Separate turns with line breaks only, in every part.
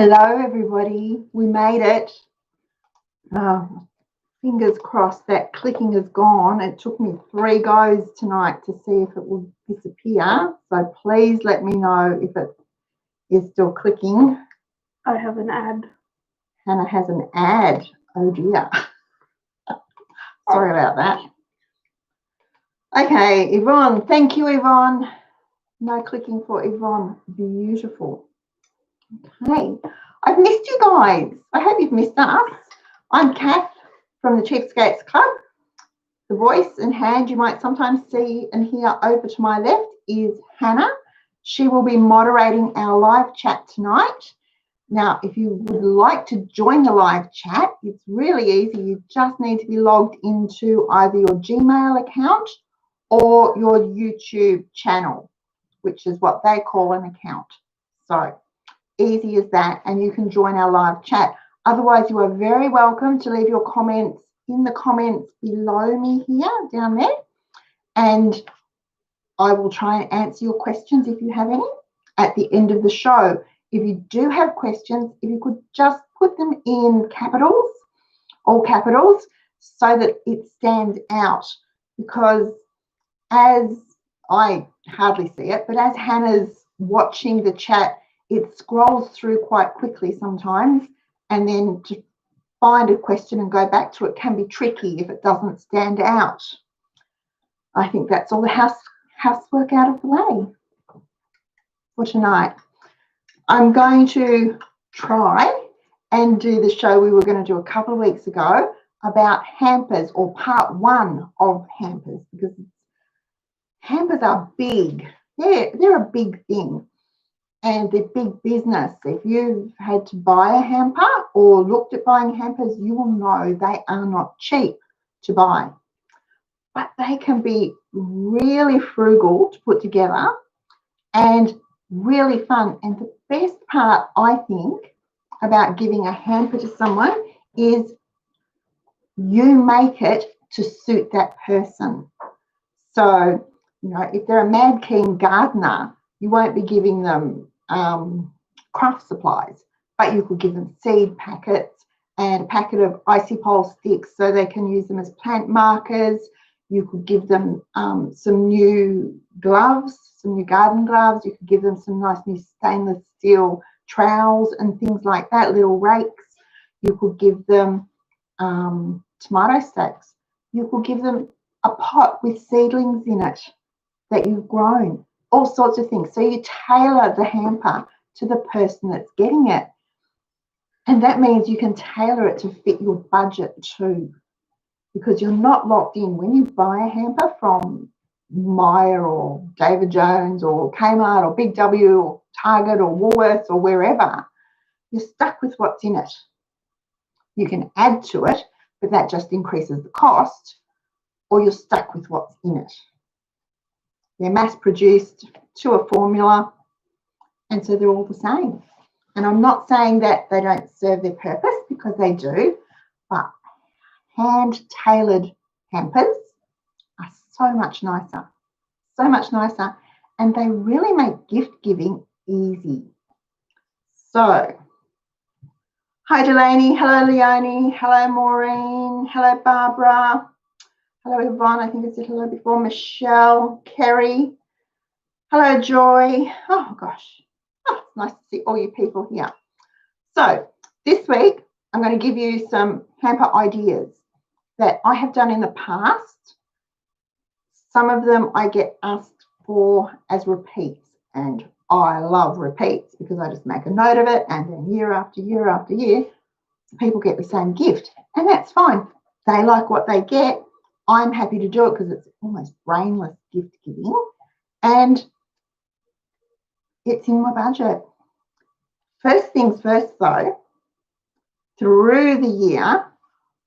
Hello everybody, we made it. Fingers crossed that clicking is gone. It took me 3 goes tonight to see if it would disappear, so please let me know if it is still clicking.
I have an ad.
Hannah has an ad. Oh dear. Sorry about that. Okay, Yvonne, thank you, Yvonne. No clicking for Yvonne. Beautiful. Okay, I've missed you guys. I hope you've missed us. I'm Kath from the Cheapskates Club. The voice and hand you might sometimes see and hear over to my left is Hannah. She will be moderating our live chat tonight. Now, if you would like to join the live chat, it's really easy. You just need to be logged into either your Gmail account or your YouTube channel, which is what they call an account. So easy as that, and you can join our live chat. Otherwise, you are very welcome to leave your comments in the comments below me here, down there, and I will try and answer your questions if you have any at the end of the show. If you do have questions, if you could just put them in capitals, all capitals, so that it stands out, because as I hardly see it, but as Hannah's watching the chat, it scrolls through quite quickly sometimes, and then to find a question and go back to it can be tricky if it doesn't stand out. I think that's all the housework out of the way for tonight. I'm going to try and do the show we were going to do a couple of weeks ago about hampers, or part 1 of hampers, because hampers are big. They're a big thing. And they're big business. If you've had to buy a hamper or looked at buying hampers, you will know they are not cheap to buy. But they can be really frugal to put together and really fun. And the best part, I think, about giving a hamper to someone is you make it to suit that person. So, you know, if they're a mad keen gardener, you won't be giving them craft supplies, but you could give them seed packets and a packet of icy pole sticks so they can use them as plant markers. You could give them some new gloves, some new garden gloves. You could give them some nice new stainless steel trowels and things like that, little rakes. You could give them tomato stacks. You could give them a pot with seedlings in it that you've grown. All sorts of things. So you tailor the hamper to the person that's getting it. And that means you can tailor it to fit your budget too, because you're not locked in. When you buy a hamper from Myer or David Jones or Kmart or Big W or Target or Woolworths or wherever, you're stuck with what's in it. You can add to it, but that just increases the cost, or you're stuck with what's in it. They're mass produced to a formula, and so they're all the same. And I'm not saying that they don't serve their purpose, because they do, but hand-tailored hampers are so much nicer, and they really make gift giving easy. So, hi Delaney, hello Leonie, hello Maureen, hello Barbara. Hello, Yvonne. I think I said hello before. Michelle, Kerry. Hello, Joy. Oh, gosh. Oh, it's nice to see all you people here. So this week, I'm going to give you some hamper ideas that I have done in the past. Some of them I get asked for as repeats, and I love repeats because I just make a note of it, and then year after year after year, people get the same gift, and that's fine. They like what they get. I'm happy to do it because it's almost brainless gift giving, and it's in my budget. First things first though, through the year,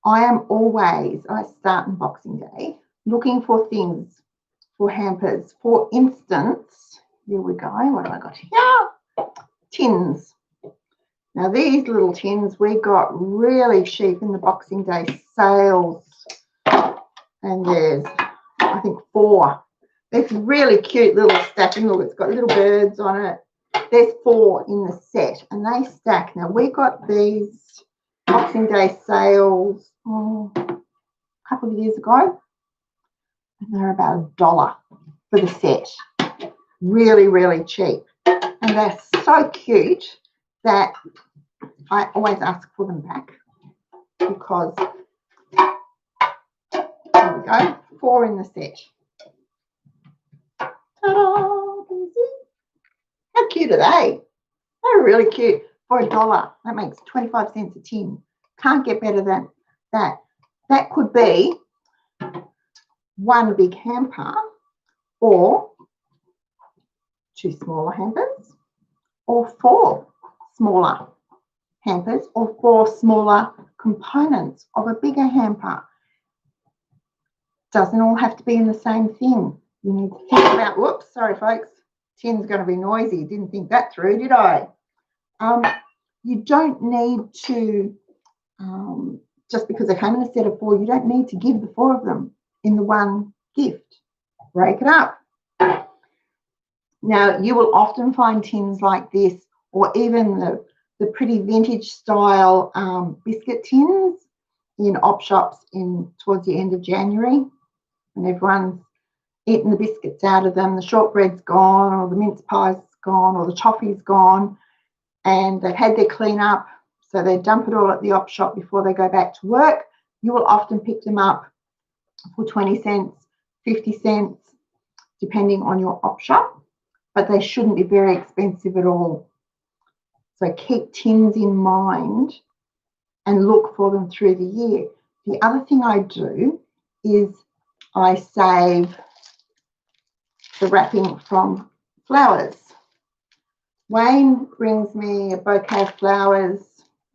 I start on Boxing Day looking for things for hampers. For instance, here we go, what have I got here? Tins. Now these little tins we got really cheap in the Boxing Day sales. And there's, I think, 4. It's really cute little stacking. Look, it's got little birds on it. there's 4 in the set, and they stack. Now, we got these Boxing Day sales a couple of years ago, and they're about $1 for the set. Really, really cheap. And they're so cute that I always ask for them back, because there we go, 4 in the set. Ta-da! Can you see? How cute are they? They're really cute. For $1, that makes 25 cents a tin. Can't get better than that. That could be 1 big hamper, or 2 smaller hampers, or 4 smaller hampers, or 4 smaller components of a bigger hamper. Doesn't all have to be in the same thing. You need to think about, whoops, sorry folks, tin's going to be noisy. Didn't think that through, did I? You don't need to, just because they come in a set of 4, you don't need to give the 4 of them in the one gift. Break it up. Now, you will often find tins like this, or even the pretty vintage style biscuit tins in op shops towards the end of January, when everyone's eating the biscuits out of them, the shortbread's gone, or the mince pie's gone, or the toffee's gone, and they've had their clean up, so they dump it all at the op shop before they go back to work. You will often pick them up for 20 cents, 50 cents, depending on your op shop, but they shouldn't be very expensive at all. So keep tins in mind and look for them through the year. The other thing I do is I save the wrapping from flowers. Wayne brings me a bouquet of flowers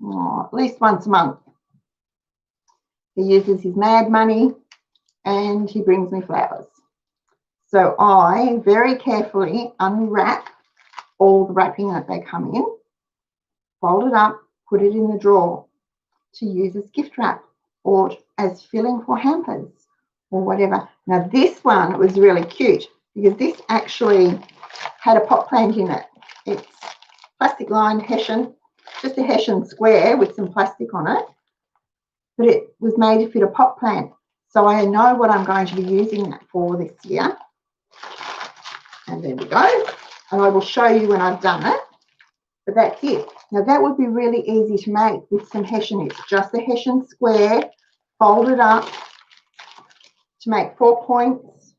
at least once a month. He uses his mad money and he brings me flowers. So I very carefully unwrap all the wrapping that they come in, fold it up, put it in the drawer to use as gift wrap or as filling for hampers or whatever. Now this one was really cute because this actually had a pot plant in it. It's plastic lined hessian, just a hessian square with some plastic on it, but it was made to fit a pot plant. So I know what I'm going to be using that for this year. And there we go. And I will show you when I've done it. But that's it. Now that would be really easy to make with some hessian. It's just a hessian square, folded up to make 4 points,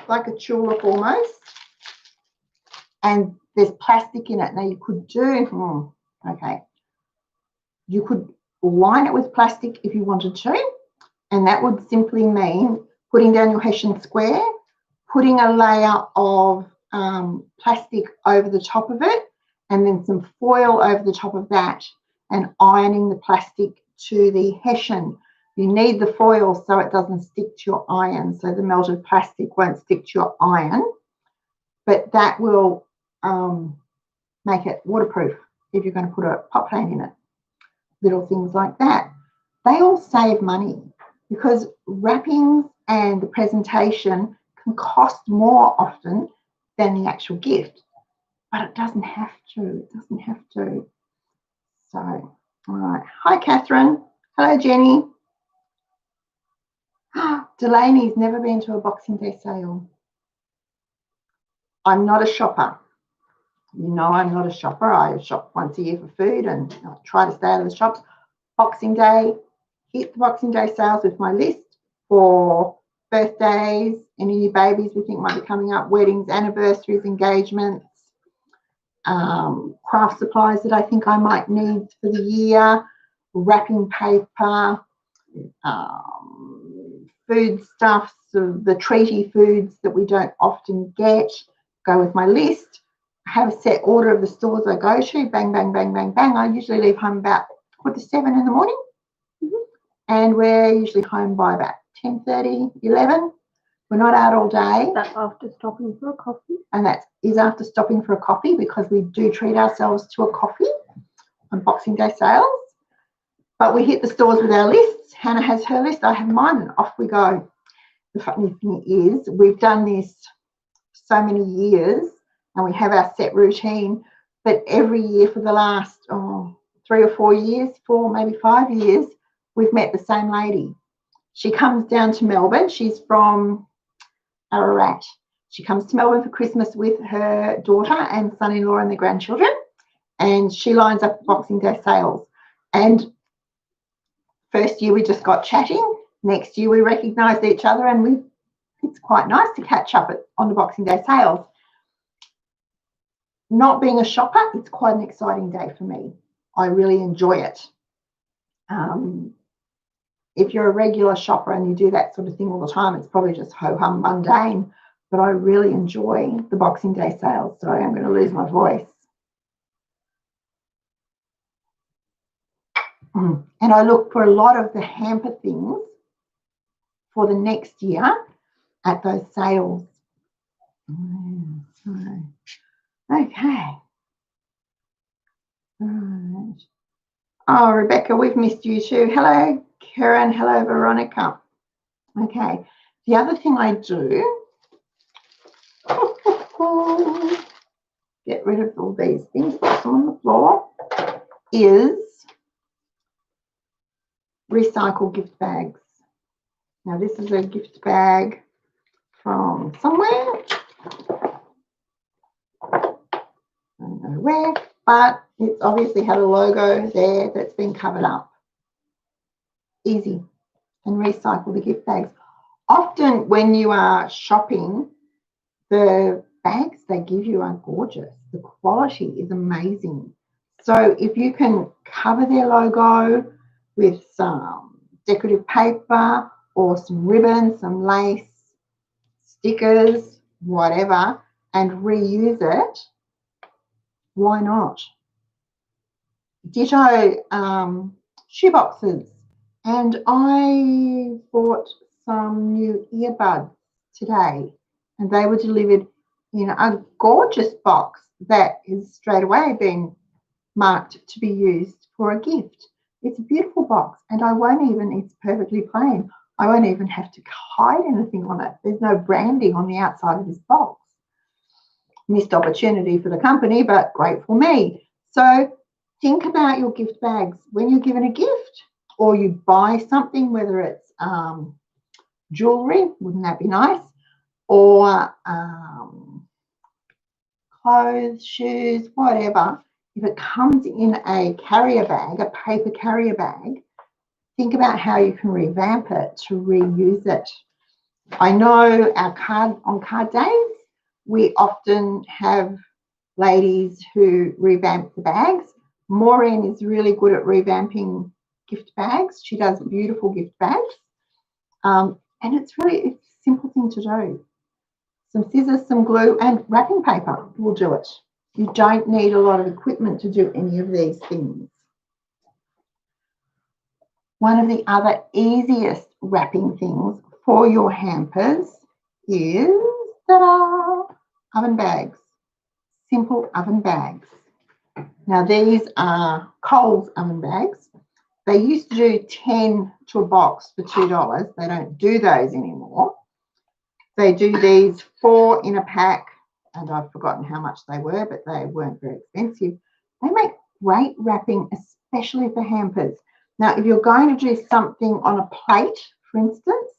like a tulip almost. And there's plastic in it. Now you could do, you could line it with plastic if you wanted to. And that would simply mean putting down your hessian square, putting a layer of plastic over the top of it, and then some foil over the top of that, and ironing the plastic to the hessian. You need the foil so it doesn't stick to your iron, so the melted plastic won't stick to your iron, but that will make it waterproof if you're going to put a pot plant in it. Little things like that. They all save money because wrappings and the presentation can cost more often than the actual gift, but it doesn't have to. It doesn't have to. So, all right. Hi, Catherine. Hello, Jenny. Delaney's never been to a Boxing Day sale. I'm not a shopper. You know I'm not a shopper. I shop once a year for food and I try to stay out of the shops. Boxing Day, hit the Boxing Day sales with my list for birthdays, any new babies we think might be coming up, weddings, anniversaries, engagements, craft supplies that I think I might need for the year, wrapping paper, food stuffs, the treaty foods that we don't often get, go with my list. I have a set order of the stores I go to, bang, bang, bang, bang, bang. I usually leave home about 7:15 in the morning, and we're usually home by about 10:30, 11. We're not out all day.
That's after stopping for a coffee.
And that is after stopping for a coffee, because we do treat ourselves to a coffee on Boxing Day sales. But we hit the stores with our lists. Hannah has her list, I have mine, and off we go. The funny thing is, we've done this so many years and we have our set routine. but every year for the last 3 or 4 years, 4, maybe 5 years, we've met the same lady. She comes down to Melbourne. She's from Ararat. She comes to Melbourne for Christmas with her daughter and son-in-law and their grandchildren, and she lines up Boxing Day sales. And first year we just got chatting. Next year we recognised each other, and it's quite nice to catch up on the Boxing Day sales. Not being a shopper, it's quite an exciting day for me. I really enjoy it. If you're a regular shopper and you do that sort of thing all the time, it's probably just ho-hum mundane. But I really enjoy the Boxing Day sales. Sorry, I'm going to lose my voice. And I look for a lot of the hamper things for the next year at those sales. Okay. Right. Oh, Rebecca, we've missed you too. Hello, Karen. Hello, Veronica. Okay. The other thing I do, get rid of all these things, put them on the floor, is recycle gift bags. Now, this is a gift bag from somewhere. I don't know where, but it's obviously had a logo there that's been covered up. Easy. And recycle the gift bags. Often when you are shopping, the bags they give you are gorgeous. The quality is amazing. So if you can cover their logo with some decorative paper or some ribbon, some lace, stickers, whatever, and reuse it, why not? Ditto shoe boxes. And I bought some new earbuds today, and they were delivered in a gorgeous box that is straight away been marked to be used for a gift. It's a beautiful box, and it's perfectly plain. I won't even have to hide anything on it. There's no branding on the outside of this box. Missed opportunity for the company, but great for me. So think about your gift bags when you're given a gift or you buy something, whether it's jewellery, wouldn't that be nice, or clothes, shoes, whatever. If it comes in a carrier bag, a paper carrier bag, think about how you can revamp it to reuse it. I know on card days, we often have ladies who revamp the bags. Maureen is really good at revamping gift bags. She does beautiful gift bags. And it's a simple thing to do. Some scissors, some glue, and wrapping paper will do it. You don't need a lot of equipment to do any of these things. One of the other easiest wrapping things for your hampers is oven bags. Simple oven bags. Now these are Coles oven bags. They used to do 10 to a box for $2. They don't do those anymore. They do these 4 in a pack, and I've forgotten how much they were, but they weren't very expensive. They make great wrapping, especially for hampers. Now, if you're going to do something on a plate, for instance,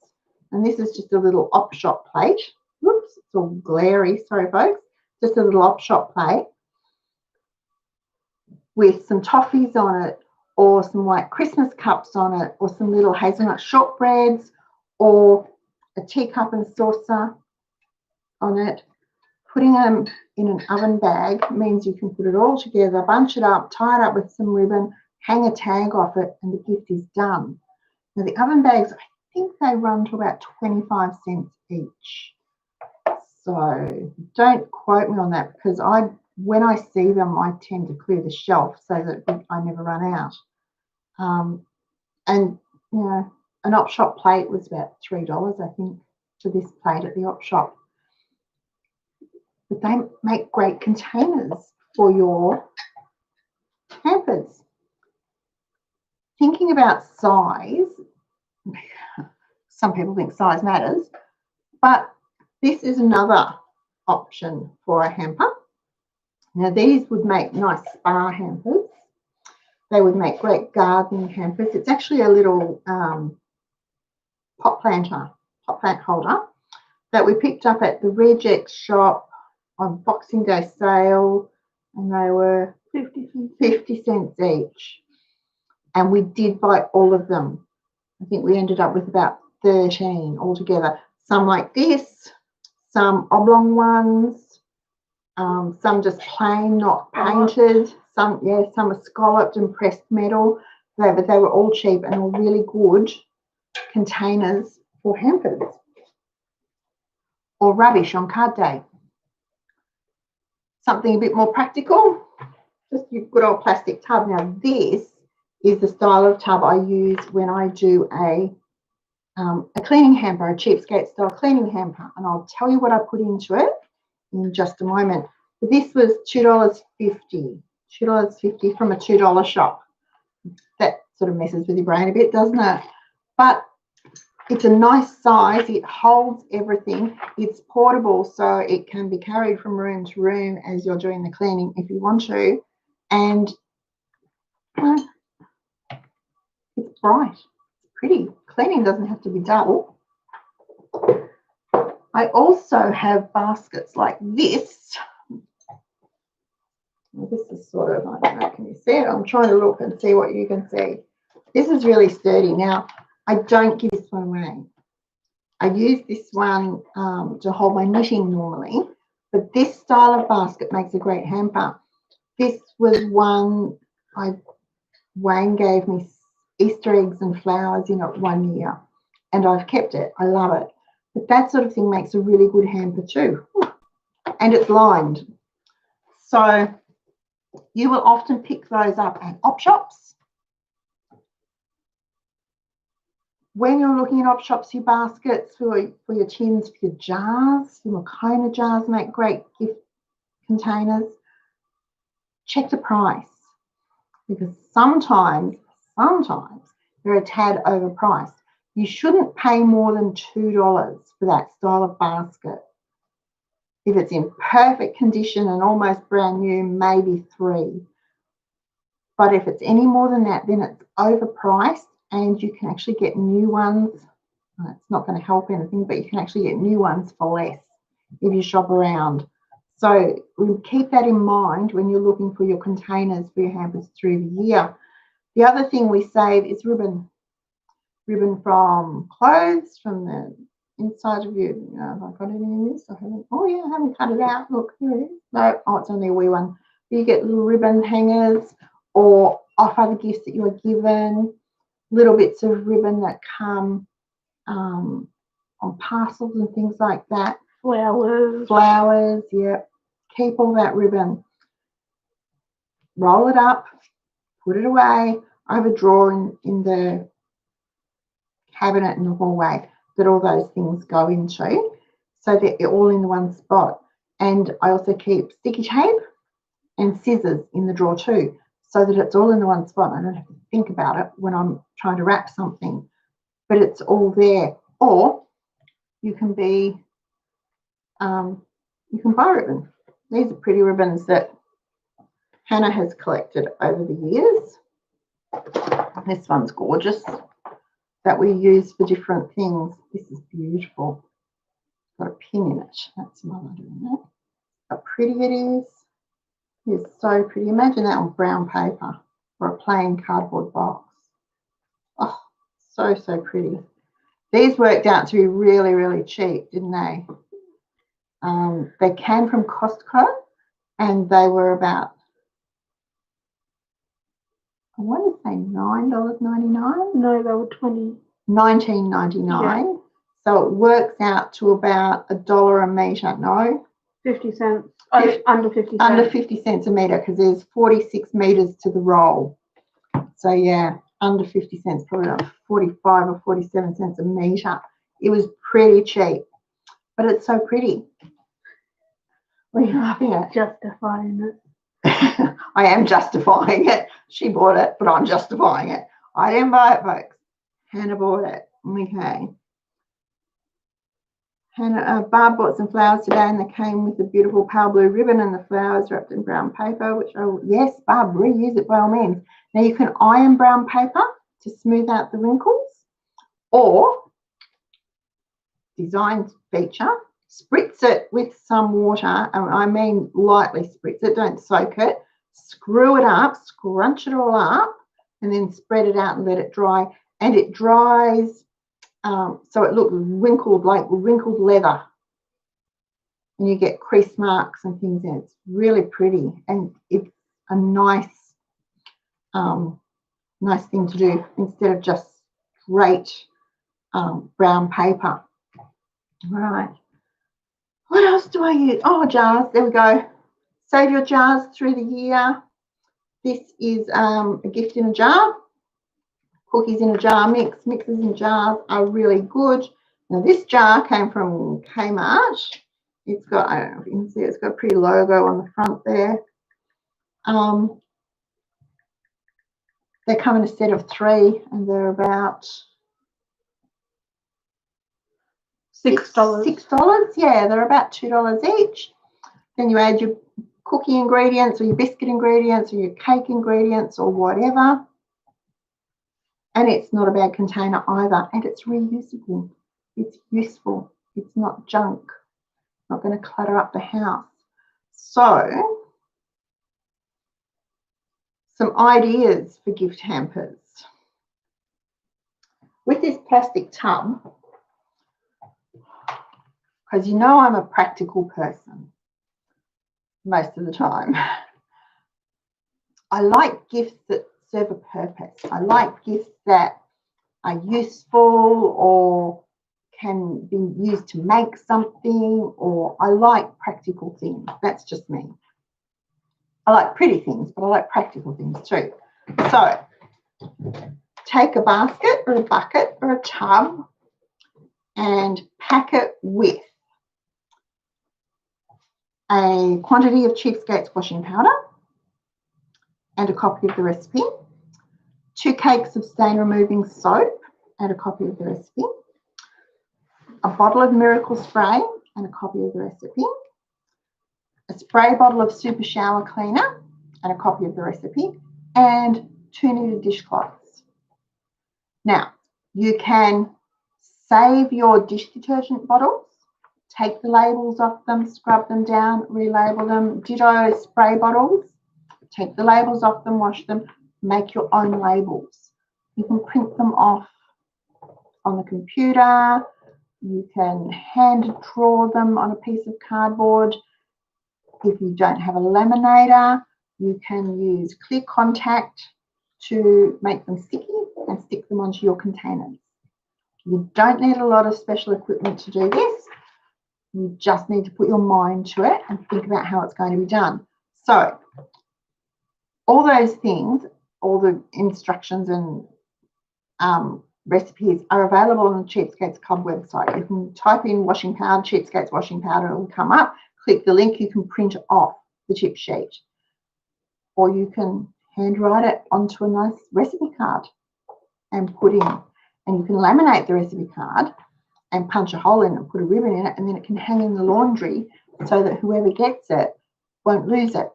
and this is just a little op-shop plate. Whoops, it's all glary, sorry folks. Just a little op-shop plate with some toffees on it, or some white Christmas cups on it, or some little hazelnut shortbreads, or a teacup and saucer on it. Putting them in an oven bag means you can put it all together, bunch it up, tie it up with some ribbon, hang a tag off it, and the gift is done. Now the oven bags, I think they run to about 25 cents each. So don't quote me on that, because when I see them, I tend to clear the shelf so that I never run out. And you know, an op shop plate was about $3, I think, for this plate at the op shop. But they make great containers for your hampers. Thinking about size, some people think size matters, but this is another option for a hamper. Now these would make nice spa hampers. They would make great gardening hampers. It's actually a little pot plant holder that we picked up at the Reject shop on Boxing Day sale, and they were 50 cents each. And we did buy all of them. I think we ended up with about 13 altogether. Some like this, some oblong ones, some just plain, not painted. Some are scalloped and pressed metal. But they were all cheap and all really good containers for hampers or rubbish on card day. Something a bit more practical, just your good old plastic tub. Now this is the style of tub I use when I do a cleaning hamper, a Cheapskates style cleaning hamper, and I'll tell you what I put into it in just a moment. But this was $2.50 from a $2 shop. That sort of messes with your brain a bit, doesn't it? But it's a nice size. It holds everything. It's portable, so it can be carried from room to room as you're doing the cleaning if you want to. And it's bright. It's pretty. Cleaning doesn't have to be dull. I also have baskets like this. This is sort of, I don't know, can you see it? I'm trying to look and see what you can see. This is really sturdy. Now, I don't give this one away. I use this one to hold my knitting normally, but this style of basket makes a great hamper. This was one Wayne gave me Easter eggs and flowers in it one year, and I've kept it. I love it. But that sort of thing makes a really good hamper too. And it's lined. So you will often pick those up at op shops. When you're looking at op shops, your baskets for your tins, for your jars, your Moccona jars make great gift containers. Check the price, because sometimes they're a tad overpriced. You shouldn't pay more than $2 for that style of basket. If it's in perfect condition and almost brand new, maybe $3. But if it's any more than that, then it's overpriced, and you can actually get new ones. It's not going to help anything, but you can actually get new ones for less if you shop around. So keep that in mind when you're looking for your containers for your hampers through the year. The other thing we save is ribbon. Ribbon from clothes, from the inside of you. Have I got any in this? I haven't. Oh yeah, I haven't cut it out. Look, here it is. No, oh, it's only a wee one. You get little ribbon hangers, or off other gifts that you are given. Little bits of ribbon that come on parcels and things like that. Flowers, yeah. Keep all that ribbon. Roll it up, put it away. I have a drawer in the cabinet in the hallway that all those things go into, so they're all in one spot. And I also keep sticky tape and scissors in the drawer too, so that it's all in the one spot. I don't have to think about it when I'm trying to wrap something, but it's all there. Or you can buy ribbon. These are pretty ribbons that Hannah has collected over the years. This one's gorgeous, that we use for different things. This is beautiful. Got a pin in it. That's Mama doing that. How pretty it is. It's so pretty. Imagine that on brown paper or a plain cardboard box. Oh, so, so pretty. These worked out to be really, really cheap, didn't they? They came from Costco, and they were about, I want to say $9.99.
No, they were
$19.99.
Yeah.
So it works out to about $1 a metre. No,
50 cents. Under 50 cents.
Under 50 cents a metre, because there's 46 metres to the roll. So yeah, under 50 cents, probably like 45 or 47 cents a metre. It was pretty cheap, but it's so pretty. What are you laughing at?
Justifying it.
I am justifying it. She bought it, but I'm justifying it. I didn't buy it, folks. Hannah bought it. Okay. Barb bought some flowers today and they came with a beautiful pale blue ribbon and the flowers wrapped in brown paper, which yes, Barb, reuse it by all means. Now you can iron brown paper to smooth out the wrinkles, or design feature, spritz it with some water, and I mean lightly spritz it, don't soak it, screw it up, scrunch it all up, and then spread it out and let it dry. And it dries so it looks wrinkled, like wrinkled leather. And you get crease marks and things in it. It's really pretty, and it's a nice nice thing to do instead of just straight brown paper. Right. What else do I use? Oh, jars. There we go. Save your jars through the year. This is a gift in a jar. Cookies in a jar mix. Mixes in jars are really good. Now, this jar came from Kmart. It's got, I don't know if you can see, it's got a pretty logo on the front there. They come in a set of 3 and they're about $6. $6, yeah, they're about $2 each. Then you add your cookie ingredients or your biscuit ingredients or your cake ingredients or whatever. And it's not a bad container either. And it's reusable. It's useful. It's not junk. It's not going to clutter up the house. So, some ideas for gift hampers. With this plastic tub, because you know I'm a practical person most of the time, I like gifts that serve a purpose. I like gifts that are useful or can be used to make something, or I like practical things. That's just me. I like pretty things, but I like practical things too. So take a basket or a bucket or a tub and pack it with a quantity of Cheapskates washing powder and a copy of the recipe, 2 cakes of stain removing soap and a copy of the recipe, a bottle of Miracle Spray and a copy of the recipe, a spray bottle of Super Shower Cleaner and a copy of the recipe, and 2 knitted dishcloths. Now, you can save your dish detergent bottles, take the labels off them, scrub them down, relabel them. Ditto spray bottles, take the labels off them, wash them, make your own labels. You can print them off on the computer. You can hand draw them on a piece of cardboard. If you don't have a laminator, you can use clear contact to make them sticky and stick them onto your containers. You don't need a lot of special equipment to do this. You just need to put your mind to it and think about how it's going to be done. So all those things, all the instructions and recipes are available on the Cheapskates Club website. You can type in washing powder, Cheapskates washing powder, it will come up. Click the link, you can print off the tip sheet. Or you can handwrite it onto a nice recipe card and put in. And you can laminate the recipe card and punch a hole in it and put a ribbon in it, and then it can hang in the laundry so that whoever gets it won't lose it.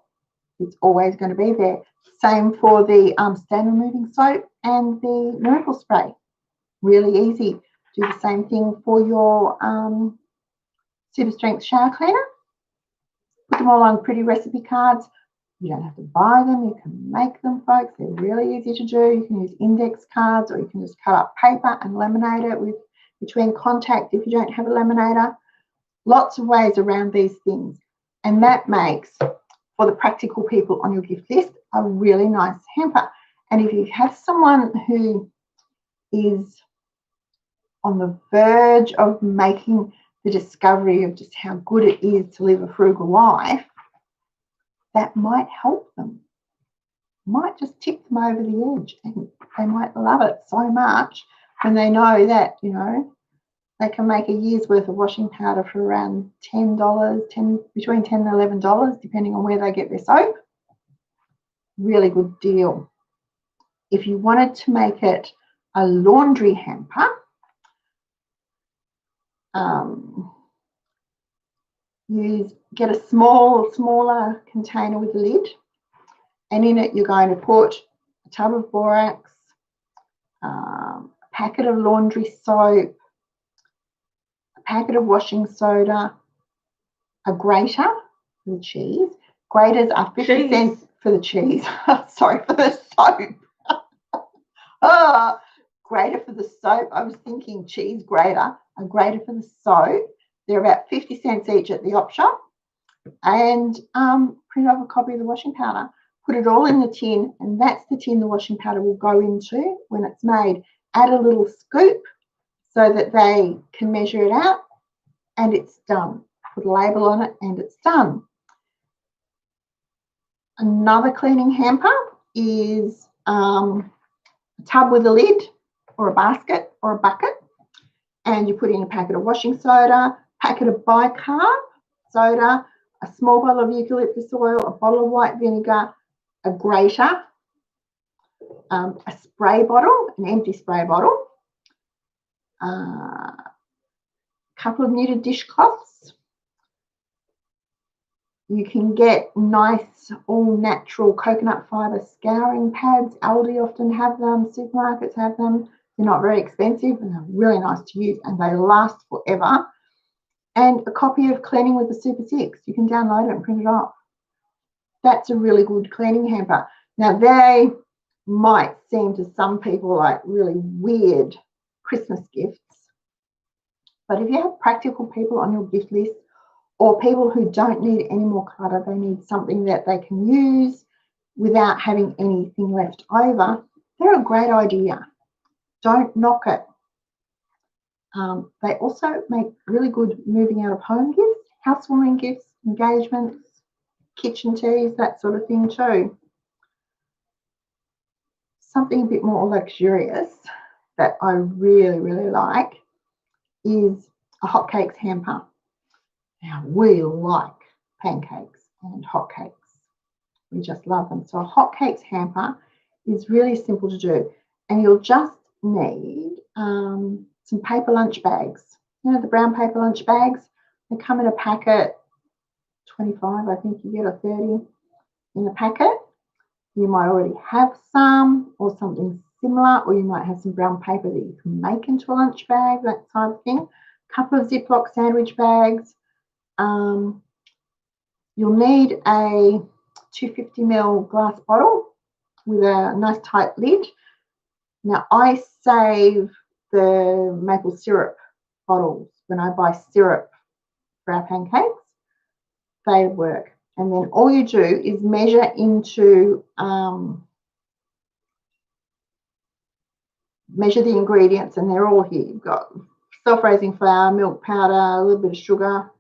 It's always going to be there. Same for the stain removing soap and the Miracle Spray. Really easy. Do the same thing for your super strength shower cleaner. Put them all on pretty recipe cards. You don't have to buy them. You can make them, folks. They're really easy to do. You can use index cards, or you can just cut up paper and laminate it with between contact if you don't have a laminator. Lots of ways around these things. And that makes, for the practical people on your gift list, a really nice hamper. And if you have someone who is on the verge of making the discovery of just how good it is to live a frugal life, that might help them. Might just tip them over the edge, and they might love it so much when they know that, you know, they can make a year's worth of washing powder for around $10, between $10 and $11, depending on where they get their soap. Really good deal. If you wanted to make it a laundry hamper, get a smaller container with a lid, and in it you're going to put a tub of borax, a packet of laundry soap, a packet of washing soda, a grater for the cheese. Graters are 50 cents for the cheese. Sorry, for the soap. Grater for the soap. I was thinking cheese grater. A grater for the soap. They're about 50 cents each at the op shop. And print off a copy of the washing powder. Put it all in the tin, and that's the tin the washing powder will go into when it's made. Add a little scoop so that they can measure it out, and it's done. Put a label on it, and it's done. Another cleaning hamper is a tub with a lid, or a basket, or a bucket, and you put in a packet of washing soda, packet of bicarb soda, a small bottle of eucalyptus oil, a bottle of white vinegar, a grater, a spray bottle, an empty spray bottle, a couple of knitted dishcloths. You can get nice all natural coconut fibre scouring pads. Aldi often have them, supermarkets have them. They're not very expensive and they're really nice to use, and they last forever. And a copy of Cleaning with the Super 6. You can download it and print it off. That's a really good cleaning hamper. Now, they might seem to some people like really weird Christmas gifts, but if you have practical people on your gift list, or people who don't need any more clutter, they need something that they can use without having anything left over, they're a great idea. Don't knock it. They also make really good moving out of home gifts, housewarming gifts, engagements, kitchen teas, that sort of thing too. Something a bit more luxurious that I really, really like is a hotcakes hamper. Now, we like pancakes and hotcakes. We just love them. So a hotcakes hamper is really simple to do. And you'll just need some paper lunch bags. You know, the brown paper lunch bags? They come in a packet, 25, I think you get, a 30 in a packet. You might already have some or something similar, or you might have some brown paper that you can make into a lunch bag, that type of thing. A couple of Ziploc sandwich bags. You'll need a 250ml glass bottle with a nice tight lid. Now, I save the maple syrup bottles when I buy syrup for our pancakes. They work. And then all you do is measure into, measure the ingredients, and they're all here. You've got self-raising flour, milk powder, a little bit of sugar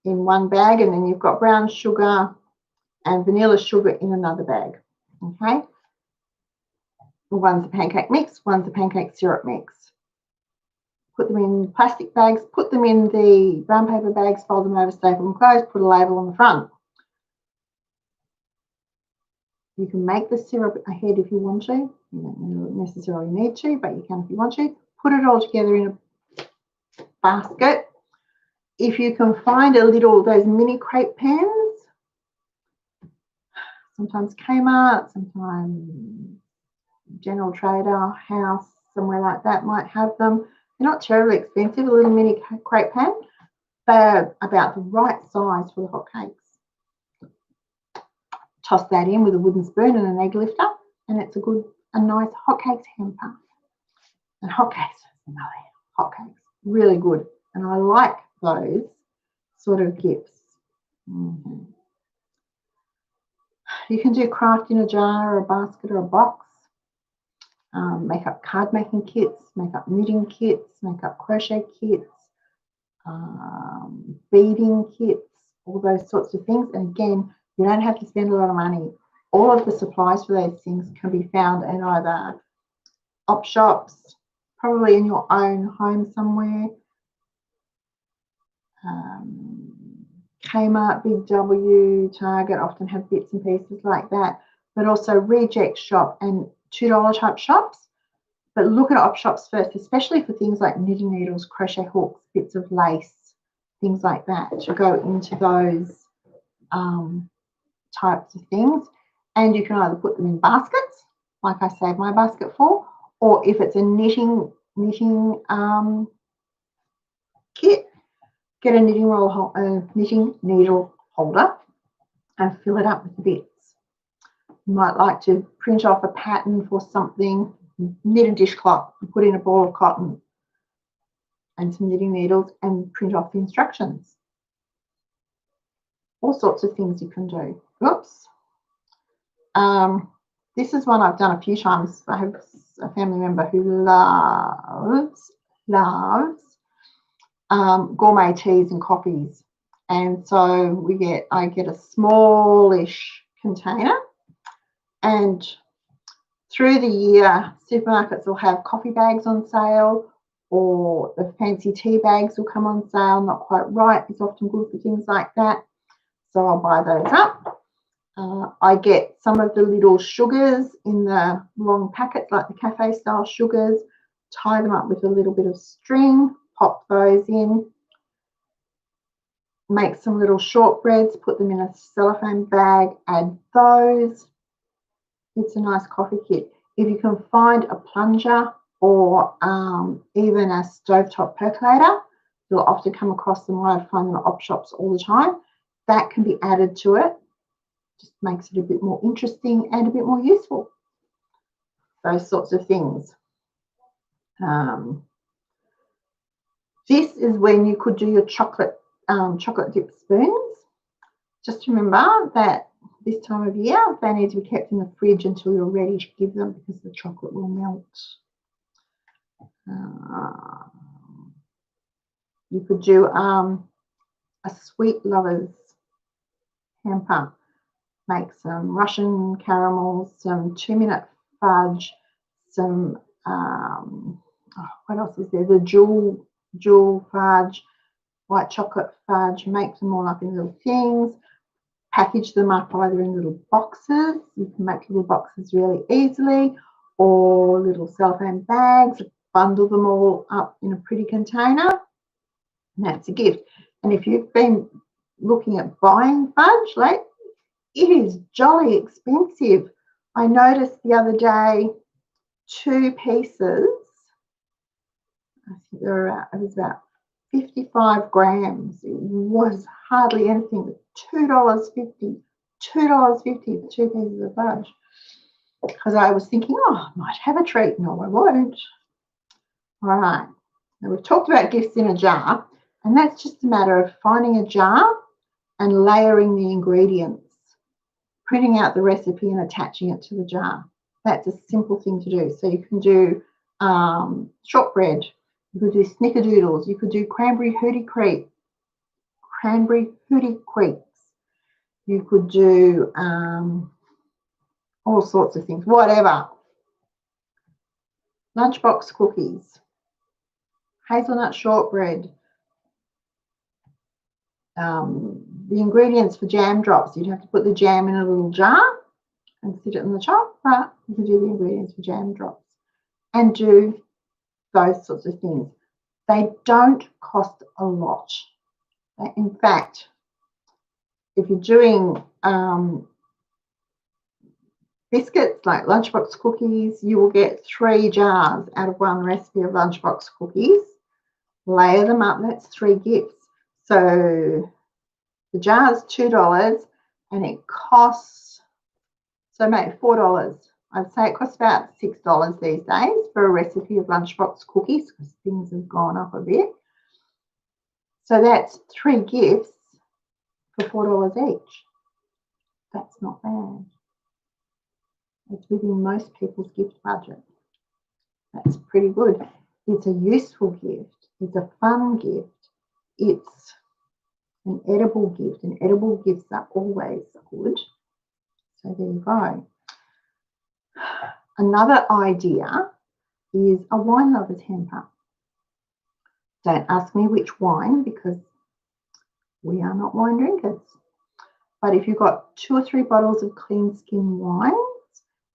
in one bag, and then you've got brown sugar and vanilla sugar in another bag. Okay, one's a pancake mix, one's a pancake syrup mix. Put them in plastic bags, put them in the brown paper bags, fold them over, staple them closed, put a label on the front. You can make the syrup ahead if you want to. You don't necessarily need to, but you can if you want to. Put it all together in a basket. If you can find a little, those mini crepe pans, sometimes Kmart, sometimes General Trader, House, somewhere like that might have them. They're not terribly expensive, a little mini crepe pan. They're about the right size for the hot cakes. Toss that in with a wooden spoon and an egg lifter, and it's a nice hotcakes hamper. And hotcakes, really good. And I like those sort of gifts. You can do craft in a jar or a basket or a box. Make up card making kits, make up knitting kits, make up crochet kits, beading kits, all those sorts of things. And again, you don't have to spend a lot of money. All of the supplies for those things can be found in either op shops, probably in your own home somewhere, Kmart, Big W, Target often have bits and pieces like that, but also reject shop and $2 type shops. But look at op shops first, especially for things like knitting needles, crochet hooks, bits of lace, things like that to go into those types of things. And you can either put them in baskets, like I saved my basket for, or if it's a knitting kit, get a knitting needle holder and fill it up with the bits. You might like to print off a pattern for something, knit a dishcloth and put in a ball of cotton and some knitting needles and print off the instructions. All sorts of things you can do. Oops. This is one I've done a few times. I have a family member who loves gourmet teas and coffees, and so I get a smallish container, and through the year supermarkets will have coffee bags on sale, or the fancy tea bags will come on sale. Not quite right, it's often good for things like that, so I'll buy those up. I get some of the little sugars in the long packets, like the cafe style sugars, tie them up with a little bit of string, pop those in, make some little shortbreads, put them in a cellophane bag, add those. It's a nice coffee kit. If you can find a plunger or even a stovetop percolator, you'll often come across them. I find them at op shops all the time. That can be added to it. Just makes it a bit more interesting and a bit more useful. Those sorts of things. This is when you could do your chocolate dip spoons. Just remember that this time of year they need to be kept in the fridge until you're ready to give them, because the chocolate will melt. You could do a sweet lovers hamper. Make some Russian caramels, some 2-minute fudge, some what else is there? The jewel fudge, white chocolate fudge. Make them all up in little things. Package them up either in little boxes. You can make little boxes really easily, or little cellophane bags. Bundle them all up in a pretty container, and that's a gift. And if you've been looking at buying fudge, like, it is jolly expensive. I noticed the other day 2 pieces, I think it was about 55 grams. It was hardly anything, but $2.50 for 2 pieces of fudge. Because I was thinking, oh, I might have a treat. No, I won't. All right. Now we've talked about gifts in a jar, and that's just a matter of finding a jar and layering the ingredients, printing out the recipe and attaching it to the jar. That's a simple thing to do. So you can do shortbread, you could do snickerdoodles, you could do cranberry hootie crepes, you could do all sorts of things, whatever. Lunchbox cookies, hazelnut shortbread, the ingredients for jam drops. You'd have to put the jam in a little jar and sit it in the top, but you can do the ingredients for jam drops and do those sorts of things. They don't cost a lot. In fact, if you're doing biscuits like lunchbox cookies, you will get 3 jars out of one recipe of lunchbox cookies. Layer them up, that's 3 gifts. So the jar is $2 and it costs, so maybe $4. I'd say it costs about $6 these days for a recipe of lunchbox cookies, because things have gone up a bit. So that's 3 gifts for $4 each. That's not bad. It's within most people's gift budget. That's pretty good. It's a useful gift. It's a fun gift. It's an edible gift, and edible gifts are always good. So there you go. Another idea is a wine lover's hamper. Don't ask me which wine, because we are not wine drinkers. But if you've got 2 or 3 bottles of clean skin wines,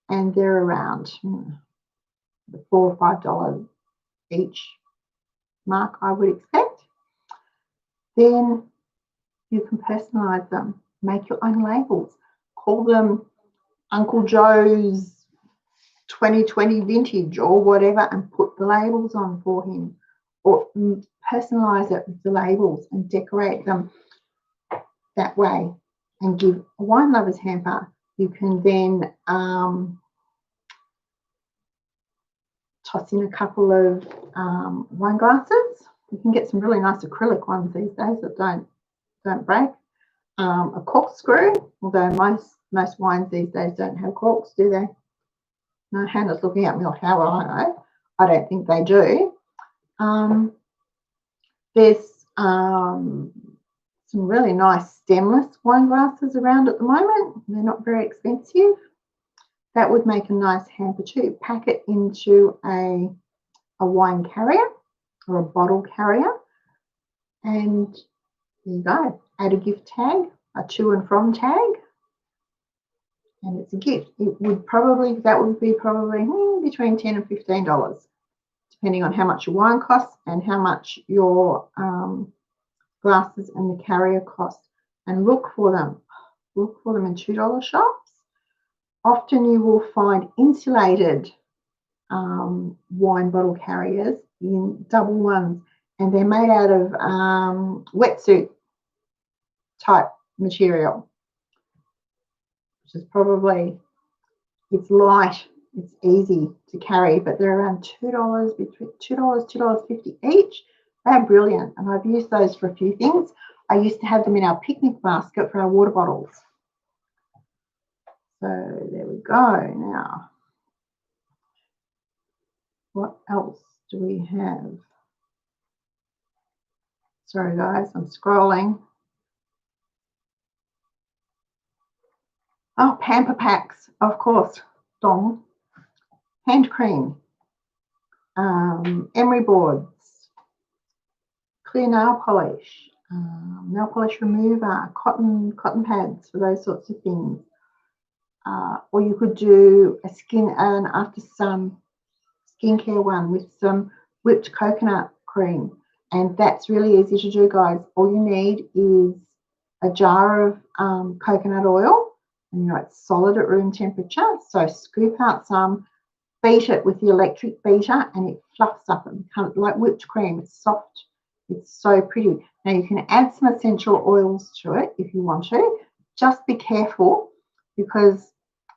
and they're around the $4 or $5 each mark, I would expect, then you can personalize them, make your own labels, call them Uncle Joe's 2020 vintage or whatever, and put the labels on for him, or personalize it with the labels and decorate them that way and give a wine lover's hamper. You can then toss in a couple of wine glasses. You can get some really nice acrylic ones these days that don't break. A corkscrew, although most wines these days don't have corks, do they? No, Hannah's looking at me like, how will I know? I don't think they do. There's some really nice stemless wine glasses around at the moment. They're not very expensive. That would make a nice hamper too. Pack it into a wine carrier or a bottle carrier, and there you go. Add a gift tag, a to and from tag, and it's a gift. That would be probably between $10 and $15, depending on how much your wine costs and how much your glasses and the carrier cost. And look for them. Look for them in $2 shops. Often you will find insulated wine bottle carriers in double ones, and they're made out of wetsuit type material, which is probably, it's light, it's easy to carry, but they're around $2, between $2, $2.50 each. They're brilliant, and I've used those for a few things. I used to have them in our picnic basket for our water bottles. So there we go. Now, what else do we have? Sorry guys, I'm scrolling. Oh, pamper packs, of course. Dong. Hand cream. Emery boards. Clear nail polish. Nail polish remover. Cotton pads for those sorts of things. Or you could do an after sun skincare one with some whipped coconut cream, and that's really easy to do, guys. All you need is a jar of coconut oil, and it's solid at room temperature, so scoop out some, beat it with the electric beater, and it fluffs up and becomes like whipped cream. It's soft, it's so pretty. Now you can add some essential oils to it if you want to. Just be careful, because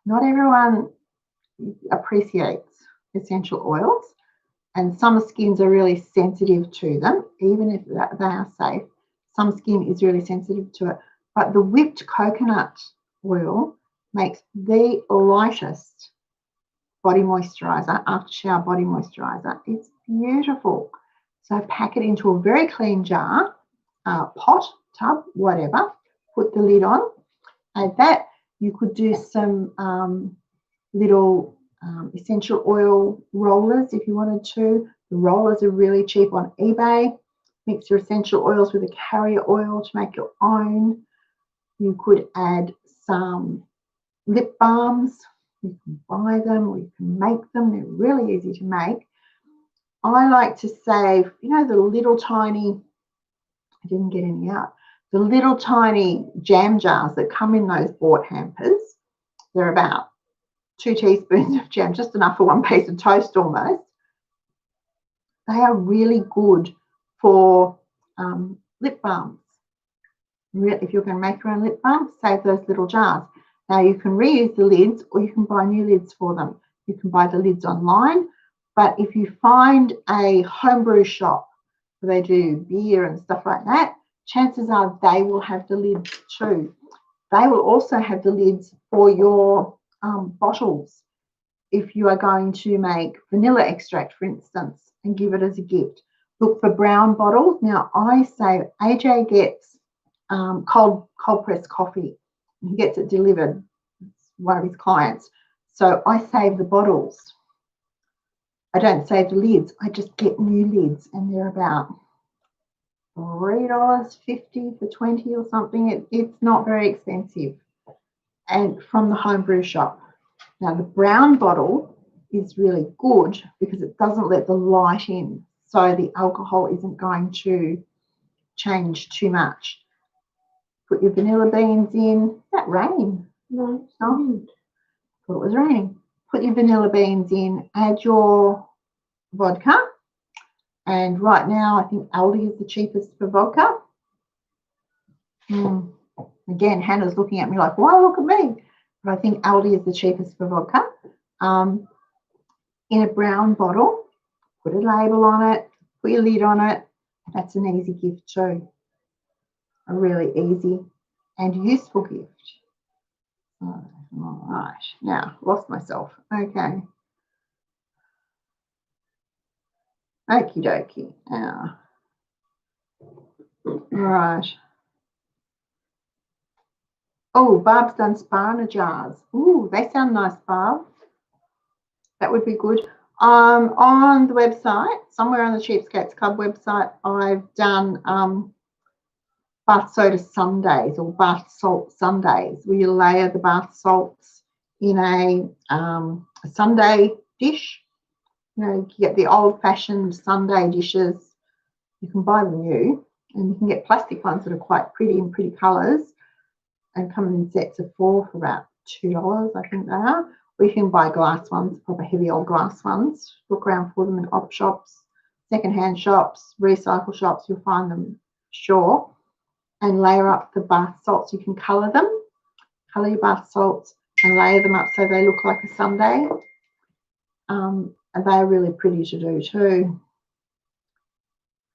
not everyone appreciates essential oils, and some skins are really sensitive to them, even if they are safe. Some skin is really sensitive to it, but the whipped coconut oil makes the lightest body moisturizer, after shower body moisturizer. It's beautiful. So pack it into a very clean jar, pot, tub, whatever, put the lid on. Add that. You could do some little essential oil rollers if you wanted to. The rollers are really cheap on eBay. Mix your essential oils with a carrier oil to make your own. You could add some lip balms. You can buy them or you can make them. They're really easy to make. I like to save, the little tiny, I didn't get any out, the little tiny jam jars that come in those bought hampers. They're about 2 teaspoons of jam, just enough for one piece of toast almost. They are really good for lip balms. If you're going to make your own lip balm, save those little jars. Now you can reuse the lids, or you can buy new lids for them. You can buy the lids online, but if you find a homebrew shop where they do beer and stuff like that, chances are they will have the lids too. They will also have the lids for your bottles. If you are going to make vanilla extract, for instance, and give it as a gift, look for brown bottles. Now I say AJ gets cold pressed coffee. He gets it delivered. It's one of his clients. So I save the bottles. I don't save the lids. I just get new lids, and they're about $3.50 for 20 or something. It's not very expensive, and from the homebrew shop. Now the brown bottle is really good because it doesn't let the light in, so the alcohol isn't going to change too much. Put your vanilla beans in. Is that rain?
No, it's
Oh,
not.
thought it was raining. Put your vanilla beans in. Add your vodka. And right now, I think Aldi is the cheapest for vodka. Again, Hannah's looking at me like, why look at me? But I think Aldi is the cheapest for vodka. In a brown bottle, put a label on it, put your lid on it. That's an easy gift too. A really easy and useful gift. All right, now lost myself. Okay. Okie dokie. Now, all right. Oh, Barb's done sparna jars. Ooh, they sound nice, Barb. That would be good. On the website, somewhere on the Cheapskates Club website, I've done bath soda sundaes or bath salt sundaes, where you layer the bath salts in a sundae dish. You know, you get the old-fashioned sundae dishes. You can buy them new, and you can get plastic ones that are quite pretty in pretty colours and come in sets of 4 for about $2, I think they are. Or you can buy glass ones, proper heavy old glass ones. Look around for them in op shops, secondhand shops, recycle shops. You'll find them, sure. And layer up the bath salts. You can colour them, colour your bath salts and layer them up so they look like a sundae. And they're really pretty to do too.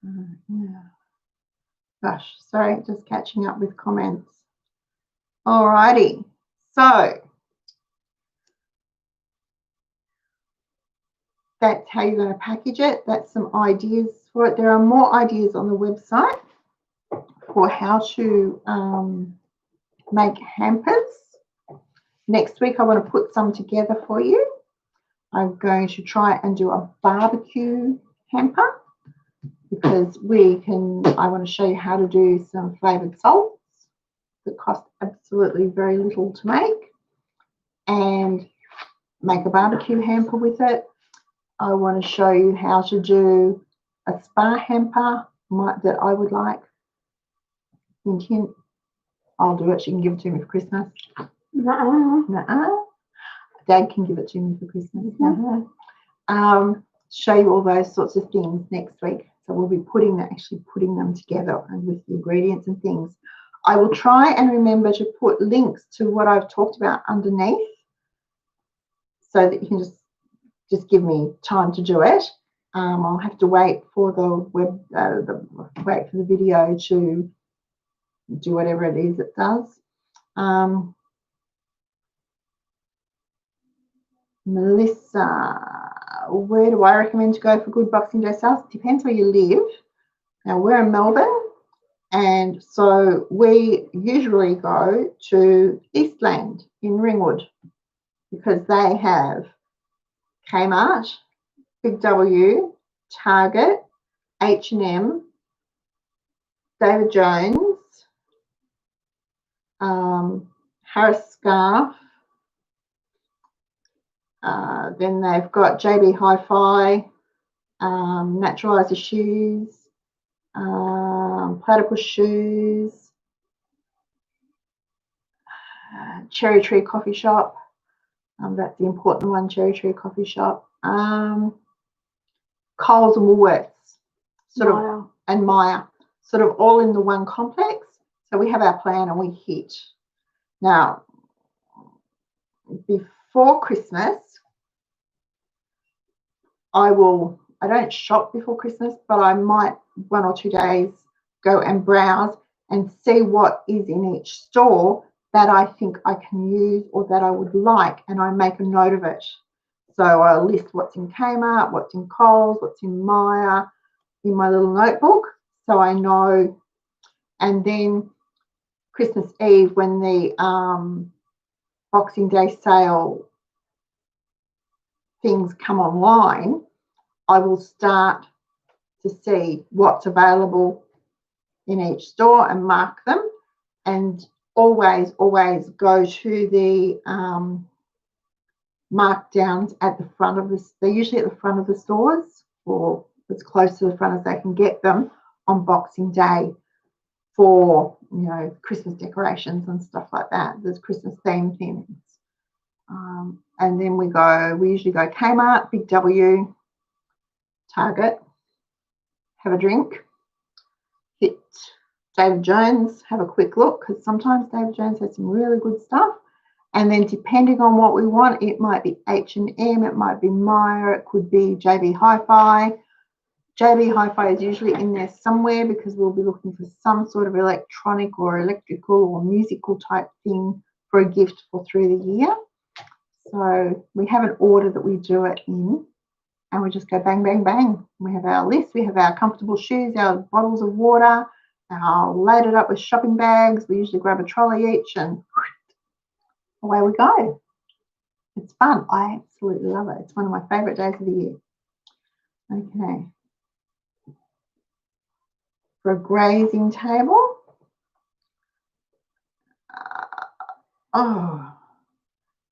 Yeah. Gosh, sorry, just catching up with comments. Alrighty, so that's how you're going to package it. That's some ideas for it. There are more ideas on the website for how to make hampers. Next week I want to put some together for you. I'm going to try and do a barbecue hamper because I want to show you how to do some flavoured salts that cost absolutely very little to make and make a barbecue hamper with it. I want to show you how to do a spa hamper that I would like. Hint, I'll do it. She can give it to me for Christmas. Nuh-uh. Dad can give it to me for Christmas. Show you all those sorts of things next week. So we'll be actually putting them together and with the ingredients and things. I will try and remember to put links to what I've talked about underneath so that you can just give me time to do it. I'll have to wait for the video to do whatever it is it does. Melissa, where do I recommend to go for good Boxing Day sales? It depends where you live. Now, we're in Melbourne, and so we usually go to Eastland in Ringwood because they have Kmart, Big W, Target, H&M, David Jones, Harris Scarf. Then they've got JB Hi-Fi, Naturalizer Shoes, Platypus Shoes, Cherry Tree Coffee Shop. That's the important one, Cherry Tree Coffee Shop. Coles and Woolworths, and Myer, sort of all in the one complex. So we have our plan and we hit. Now, before Christmas, I don't shop before Christmas, but I might 1 or 2 days go and browse and see what is in each store that I think I can use or that I would like, and I make a note of it. So I'll list what's in Kmart, what's in Coles, what's in Myer, in my little notebook, so I know. And then Christmas Eve, when the Boxing Day sale things come online, I will start to see what's available in each store and mark them, and always go to the markdowns at the front of they're usually at the front of the stores, or as close to the front as they can get them on Boxing Day. for, you know, Christmas decorations and stuff like that. There's Christmas themed things. And then we usually go Kmart, Big W, Target, have a drink, hit David Jones, have a quick look, because sometimes David Jones has some really good stuff. And then depending on what we want, it might be H&M, it might be Myer, it could be JB Hi-Fi. JB Hi-Fi is usually in there somewhere because we'll be looking for some sort of electronic or electrical or musical type thing for a gift for through the year. So we have an order that we do it in, and we just go bang, bang, bang. We have our list, we have our comfortable shoes, our bottles of water, our loaded up with shopping bags. We usually grab a trolley each and away we go. It's fun. I absolutely love it. It's one of my favourite days of the year. Okay. For a grazing table.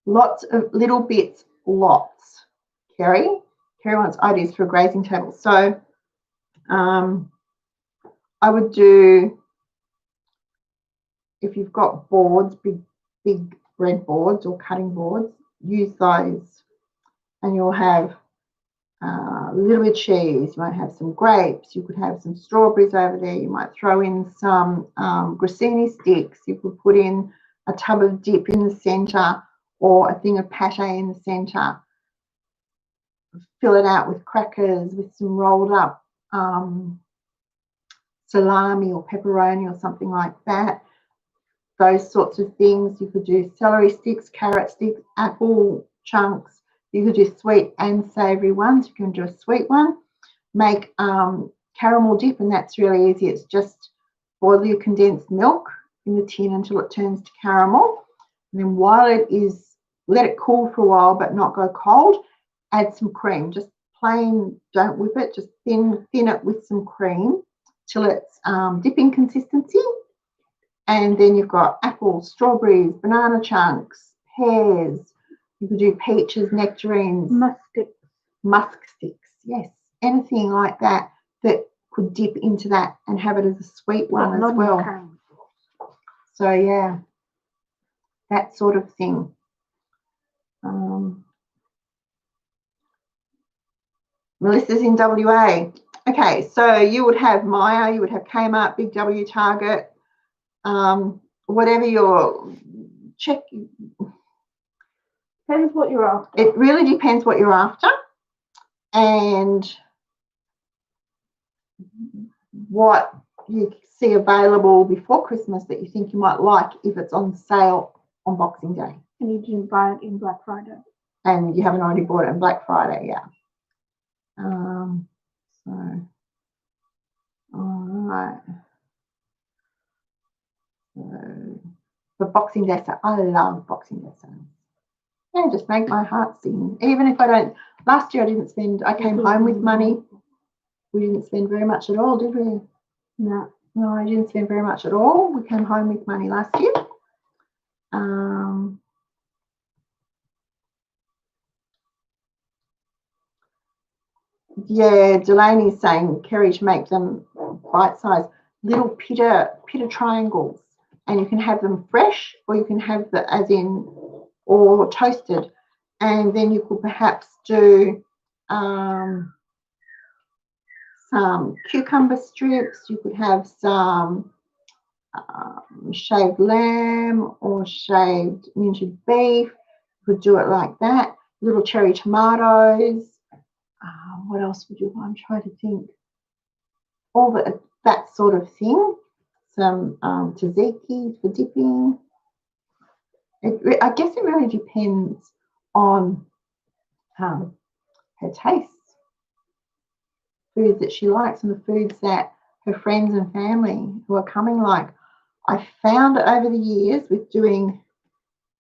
Lots of little bits, lots. Kerry wants ideas for a grazing table. So I would do, if you've got boards, big bread boards or cutting boards, use those, and you'll have a little bit of cheese. You might have some grapes. You could have some strawberries over there. You might throw in some grissini sticks. You could put in a tub of dip in the centre or a thing of pate in the centre. Fill it out with crackers, with some rolled up salami or pepperoni or something like that. Those sorts of things. You could do celery sticks, carrot sticks, apple chunks. You could do sweet and savoury ones. You can do a sweet one. Make caramel dip, and that's really easy. It's just boil your condensed milk in the tin until it turns to caramel. And then while it is, let it cool for a while but not go cold. Add some cream, just plain, don't whip it, just thin it with some cream till it's dipping consistency. And then you've got apples, strawberries, banana chunks, pears. You could do peaches, nectarines. Musk sticks, yes. Anything like that that could dip into that and have it as a sweet one as well. So, yeah, that sort of thing. Melissa's in WA. Okay, so you would have Myer, you would have Kmart, Big W, Target, whatever your check.
Depends what you're after.
It really depends what you're after and what you see available before Christmas that you think you might like if it's on sale on Boxing Day.
And you didn't buy it in Black Friday.
And you haven't already bought it on Black Friday, yeah. So, all right. So, for Boxing Day, so I love Boxing Day sales. Yeah, just make my heart sing. Even if I don't, last year I came home with money. We didn't spend very much at all, did we? No, I didn't spend very much at all. We came home with money last year. Yeah, Delaney's saying, Kerry, to make them bite-sized, little pita triangles, and you can have them fresh or you can have the or toasted, and then you could perhaps do some cucumber strips. You could have some shaved lamb or shaved minted beef. You could do it like that. Little cherry tomatoes. What else would you want? I'm trying to think. All that sort of thing. Some tzatziki for dipping. I guess it really depends on her taste. Foods that she likes and the foods that her friends and family who are coming like. I found over the years with doing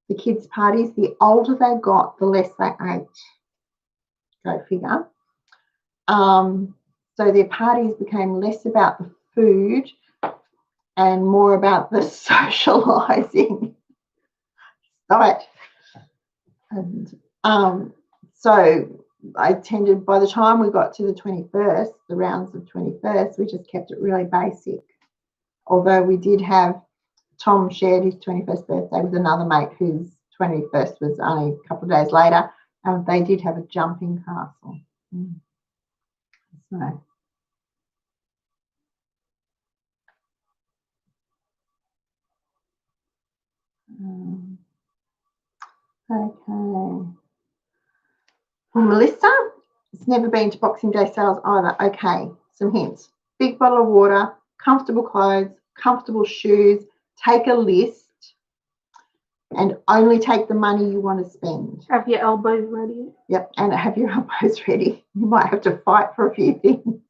the kids' parties, the older they got, the less they ate. Go figure. So their parties became less about the food and more about the socialising. Stop it. And so I tended, by the time we got to the 21st, the rounds of 21st, we just kept it really basic. although we did have Tom shared his 21st birthday with another mate whose 21st was only a couple of days later. They did have a jumping castle. So. Okay. Well, Melissa, it's never been to Boxing Day sales either. Okay, some hints. Big bottle of water, comfortable clothes, comfortable shoes. Take a list and only take the money you want to spend.
Have your elbows ready.
Yep, and have your elbows ready. You might have to fight for a few things.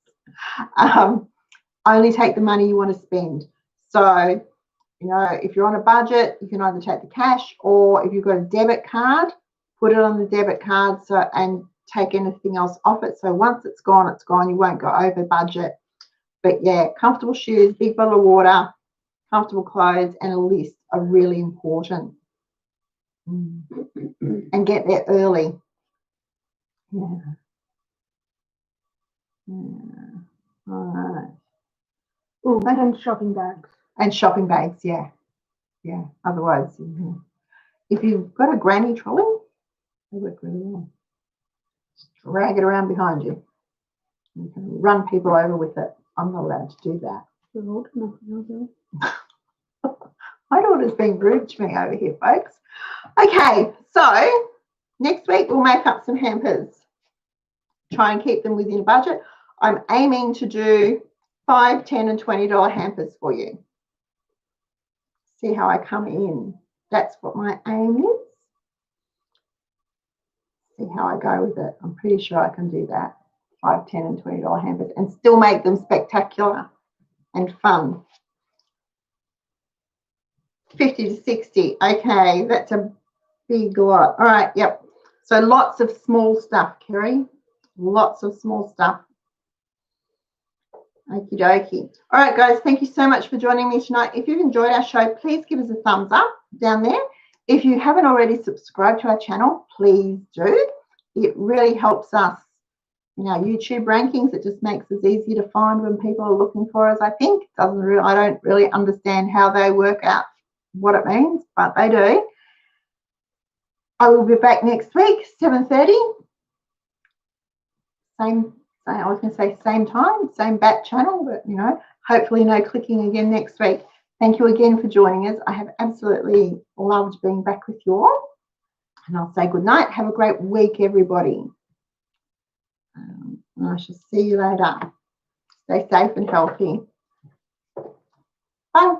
Only take the money you want to spend. So, you know, if you're on a budget, you can either take the cash, or if you've got a debit card, put it on the debit card and take anything else off it. So once it's gone, it's gone. You won't go over budget. But yeah, comfortable shoes, big bottle of water, comfortable clothes, and a list are really important. And get there early. Yeah. All right.
Oh, and shopping bags.
And shopping bags, yeah. Yeah. Otherwise, if you've got a granny trolley, they work really well. Just drag it around behind you. You can run people over with it. I'm not allowed to do that. My daughter's being rude to me over here, folks. Okay, so next week we'll make up some hampers. Try and keep them within budget. I'm aiming to do $5, $10, and $20 hampers for you. See how I come in. That's what my aim is. See how I go with it. I'm pretty sure I can do that. $5, $10, and $20 hampers and still make them spectacular and fun. 50 to 60. Okay, that's a big lot. All right, yep. So lots of small stuff, Kerry. Lots of small stuff. Okie dokie. All right, guys, thank you so much for joining me tonight. If you've enjoyed our show, please give us a thumbs up down there. If you haven't already subscribed to our channel, please do. It really helps us in our YouTube rankings. It just makes us easier to find when people are looking for us, I think. I don't really understand how they work out what it means, but they do. I will be back next week, 7:30. I was going to say same time, same bat channel, but, hopefully no clicking again next week. Thank you again for joining us. I have absolutely loved being back with you all. And I'll say good night. Have a great week, everybody. And I shall see you later. Stay safe and healthy. Bye.